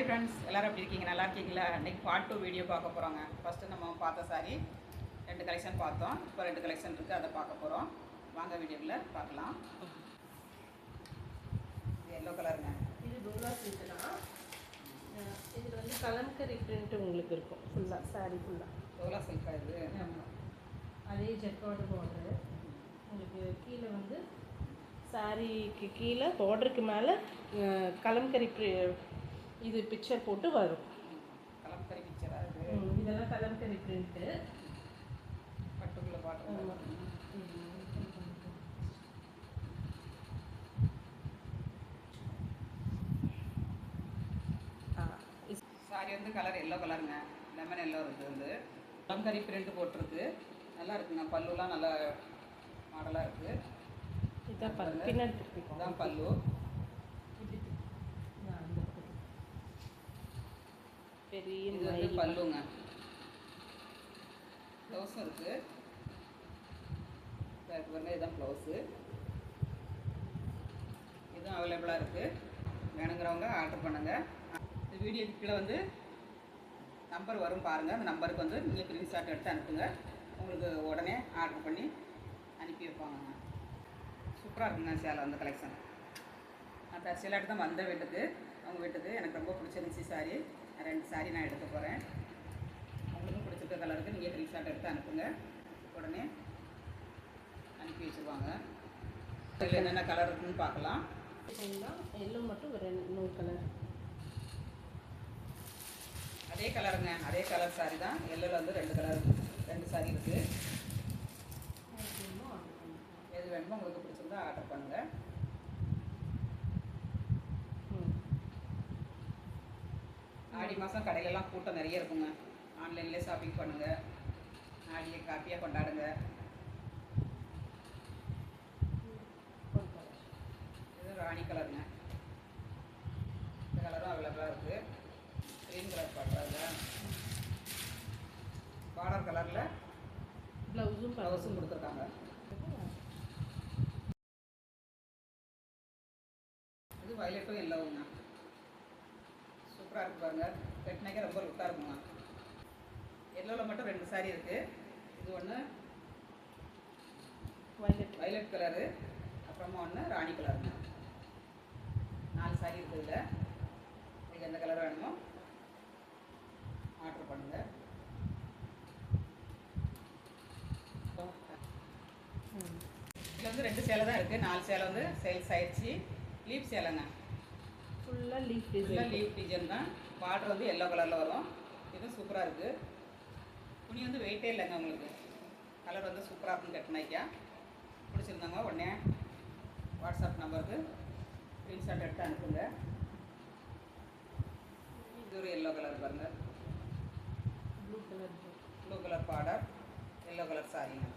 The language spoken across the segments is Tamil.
ஹாய் ஃப்ரெண்ட்ஸ், எல்லோரும் எப்படி இருக்கீங்க? நல்லா இருக்கீங்களா? இன்றைக்கி பார்ட் 2 வீடியோ பார்க்க போகிறோங்க. ஃபஸ்ட்டு நம்ம பார்த்த சாரி 2 கலெக்ஷன் பார்த்தோம். இப்போ 2 கலெக்ஷன் இருக்குது, அதை பார்க்க போகிறோம். வாங்க வீடியோவில் பார்க்கலாம். இது எல்லோ கலருங்க. இது டோலா சில்க் தான். இதில் வந்து கலம்கரி பிரிண்ட் உங்களுக்கு இருக்கும் ஃபுல்லாக, சாரீ ஃபுல்லாக டோலா சில்கா இது. அதே ஜெக்கார்டு பார்டரு உங்களுக்கு கீழே வந்து சாரீக்கு கீழே பார்டருக்கு மேலே கலம்கரி இது பிக்சர் போட்டு வரும். கலம்கரி பிக்சராக இது. இதெல்லாம் கலம்கரி பிரிண்ட்டு பட்டுக்குள்ளே பார்க்கலாம். சாரி வந்து கலர் எல்லோ கலருங்க, லெமன் எல்லோ இருக்குது. வந்து கலம்கரி பிரிண்ட் போட்டிருக்கு, நல்லா இருக்குங்க. பல்லுலாம் நல்லா மாடலாக இருக்குது. இதான் பல்லு, பின்னாடி இதுதான் பல்லு. பெரிய இது வந்து பல்லுங்க. ப்ளவுஸும் இருக்குது. பாருங்க, இதுதான் ப்ளவுஸு. இதுவும் அவைலபிளாக இருக்குது. வேணுங்கிறவங்க ஆர்டர் பண்ணுங்கள். இந்த வீடியோக்கு கீழே வந்து நம்பர் வரும் பாருங்கள். அந்த நம்பருக்கு வந்து நீங்கள் ஸ்க்ரீன்ஷாட் எடுத்து அனுப்புங்க. உங்களுக்கு உடனே ஆர்டர் பண்ணி அனுப்பி வைப்பாங்க. சூப்பராக இருக்குங்க சேலை வந்து கலெக்ஷன். நான் தற்செயலாட்டு தான் வந்த வீட்டுக்கு, அவங்க வீட்டுக்கு எனக்கு ரொம்ப பிடிச்சிருந்துச்சி சாரி. 2 சாரி நான் எடுக்க போகிறேன். உங்களுக்கும் பிடிச்சிருக்க கலருக்கு நீங்கள் ஸ்க்ரீன்ஷாட் எடுத்து அனுப்புங்க. உடனே அனுப்பி வச்சுருவாங்க. இதில் என்னென்ன கலர் இருக்குதுன்னு பார்க்கலாம். எல்லோ மட்டும் ஒரு 2 கலர், அதே கலருங்க, அதே கலர் சாரி தான். எல்லோவில் வந்து 2 கலர், 2 சாரி இருக்குது. எது வேணுமோ உங்களுக்கு பிடிச்சிருந்தா ஆர்டர் பண்ணுங்கள். ஆடி மாதம் கடையிலலாம் கூட்டம் நிறைய இருக்குங்க. ஆன்லைன்லேயே ஷாப்பிங் பண்ணுங்கள். ஆடியை காப்பியாக கொண்டாடுங்க. இது ராணி கலருங்க. இந்த கலரும் அவைலபிளாக இருக்குது. க்ரீன் கலர் பார்க்குறாங்க. பார்டர் கலரில் ப்ளவுஸும் கொடுத்துருக்காங்க. இது வயலட்டும் எல்லோவுங்க. சூப்பராக இருக்குது பாருங்கள். கட்டினாக்கே ரொம்ப லுக்காக இருக்குங்க. எல்லோவில் மட்டும் 2 சாரி இருக்குது. இது ஒன்று வயலட் கலரு, அப்புறமா ஒன்று ராணி கலருங்க. 4 சாரி இருக்குது. இதில் உங்களுக்கு எந்த கலர் வேணுமோ ஆர்டர் பண்ணுங்கள். இதில் வந்து 2 சேலை தான் இருக்குது. 4 சேலை வந்து சேல்ஸ் ஆயிடுச்சு. லீப் சேலைங்க. ஃபுல்லாக லீஃப் டிசைன் தான். பார்டர் வந்து எல்லோ கலரில் வரும். இதுவும் சூப்பராக இருக்குது. துணி வந்து வெயிட்டே இல்லைங்க. உங்களுக்கு கலர் வந்து சூப்பராக இருக்கும். கட்டினாக்கா பிடிச்சிருந்தாங்க உடனே வாட்ஸ்அப் நம்பருக்கு ஸ்க்ரீன்ஷாட் எடுத்து அனுப்புங்க. இது ஒரு எல்லோ கலர் பாருங்கள். Blue colour border, yellow colour சாரிங்க.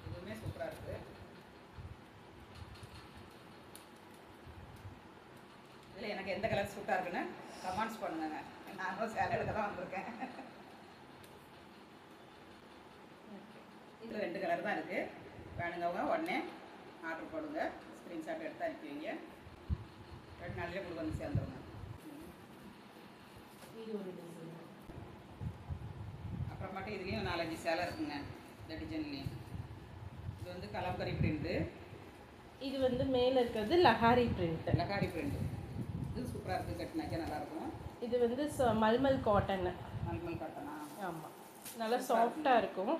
இதுவுமே சூப்பராக இருக்குது. இதில் எனக்கு எந்த கலர் சூட்டாக இருக்குன்னு கமெண்ட்ஸ் பண்ணுங்க. நானும் சேலை எடுக்க தான் வந்திருக்கேன். இதில் 2 கலர் தான் இருக்குது. வேணுங்கவங்க உடனே ஆர்டர் போடுங்க. ஸ்க்ரீன்ஷாட் எடுத்து அனுப்பி வைங்க. 2 நாள்லேயே உங்களுக்கு வந்து சேர்ந்துருங்க. இது ஒரு டிசைன். அப்புறமாட்டு இதுலேயும் 4-5 சேலை இருக்குங்க. இந்த டிசைன்லேயும் இது வந்து கலம்கரி பிரிண்ட்டு. இது வந்து மேலே இருக்கிறது லஹாரி பிரிண்ட். லஹாரி பிரிண்ட்டு இது சூப்பராக இருக்குது. கட்டினாக்கா நல்லாயிருக்கும். இது வந்து மல்மல் காட்டன். மல்மல் காட்டனா? ஆமாம், நல்லா சாஃப்டாக இருக்கும்.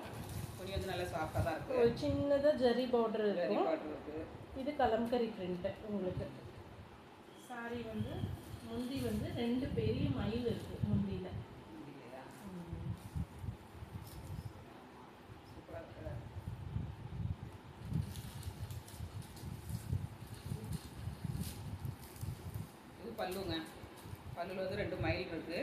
துணி வந்து நல்லா சாஃப்டாக தான் இருக்குது. ஒரு சின்னதாக ஜரி பார்டர் இருக்கும். இருக்குது. இது கலம்கரி பிரிண்ட்டு. உங்களுக்கு சாரி வந்து முந்தி வந்து 2 பெரிய மயில் இருக்குது முந்தியில். சூப்பராக இருக்குது. இது பல்லுங்க. பல்லுல வந்து 2 மயில் இருக்குது.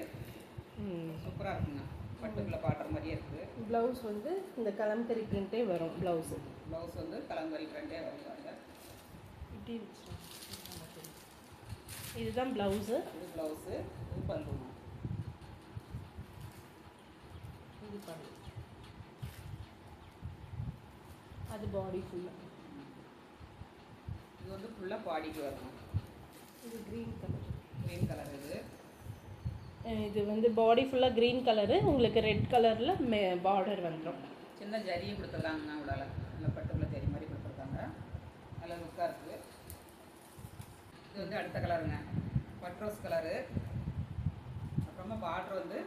சூப்பராக இருக்குங்க. பட்டுக்குள்ளே பாடுற மாதிரியே இருக்குது. ப்ளவுஸ் வந்து இந்த கலம்கரி பிரிண்ட்டே வரும். ப்ளவுஸ் வந்து கலம்கரி பிரிண்ட்டே வருவாங்க. இப்படி இதுதான் ப்ளவுஸு. இது ப்ளவுஸு, இது பல்லுங்க. இது பல்லு, அது பாடி ஃபுல்லாக. இது வந்து ஃபுல்லாக பாடிக்கு வரும். இது க்ரீன் கலர். க்ரீன் கலர் இது. இது வந்து பாடி ஃபுல்லாக க்ரீன் கலரு, உங்களுக்கு ரெட் கலரில் பார்டர் வந்துடும். சின்ன ஜரியை கொடுத்துருக்காங்க உள்ளால, நல்ல பட்டுக்குள்ள ஜரி மாதிரி கொடுத்துருக்காங்க, நல்ல லுக்காக இருக்குது. இது வந்து அடுத்த கலருங்க, பட்ரோஸ் கலரு. அப்புறமா பார்டர் வந்து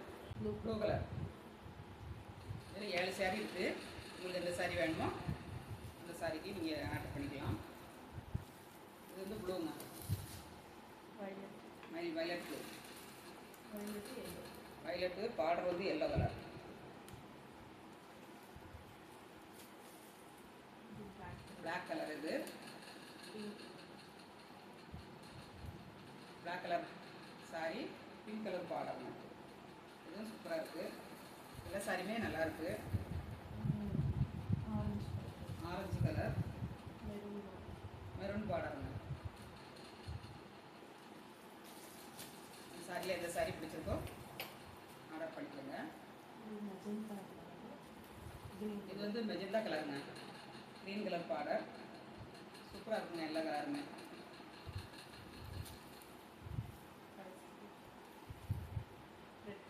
ப்ளூ கலர். இதில் 7 சாரீ இருக்குது. உங்களுக்கு எந்த சாரீ வேணுமோ அந்த சாரீக்கு நீங்கள் ஆர்டர் பண்ணிக்கலாம். இது வந்து ப்ளூங்க, வயலட்டு. வயலட்டு பார்டர் வந்து எல்லோ கலர். Black colour. இது black colour sari, pink colour பார்டருங்க. இதுவும் சூப்பராக இருக்குது. எல்லா சாரியுமே நல்லா இருக்குது. ஆரஞ்சு கலர், மெரூன் பார்டருங்க. சாரியில் எந்த சாரி பிடிச்சிருக்கோ ஆர்டர் பண்ணிக்கோங்க. இது வந்து மெஜந்தா கலருங்க, க்ரீன் கலர் பார்டர். சூப்பராக இருக்குங்க எல்லா கலருமே.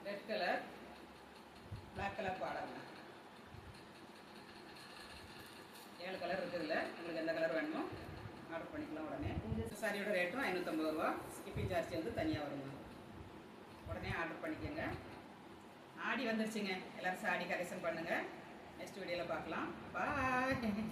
ரெட் கலர், பிளாக் கலர் பார்டருங்க. 7 கலர் இருக்குதுல்ல, உங்களுக்கு எந்த கலர் வேணுமோ ஆர்டர் பண்ணிக்கலாம் உடனே. இந்த சாரியோட ரேட்டும் 550 ரூபா. ஸ்கிப்பிங் சார்ஜ் வந்து தனியாக வருங்க. உடனே ஆர்டர் பண்ணிக்கோங்க. ஆடி வந்துருச்சுங்க, எல்லோரும் சாரி கலெக்ஷன் பண்ணுங்கள். நெக்ஸ்ட் வீடியோவில் பார்க்கலாம். பாய்.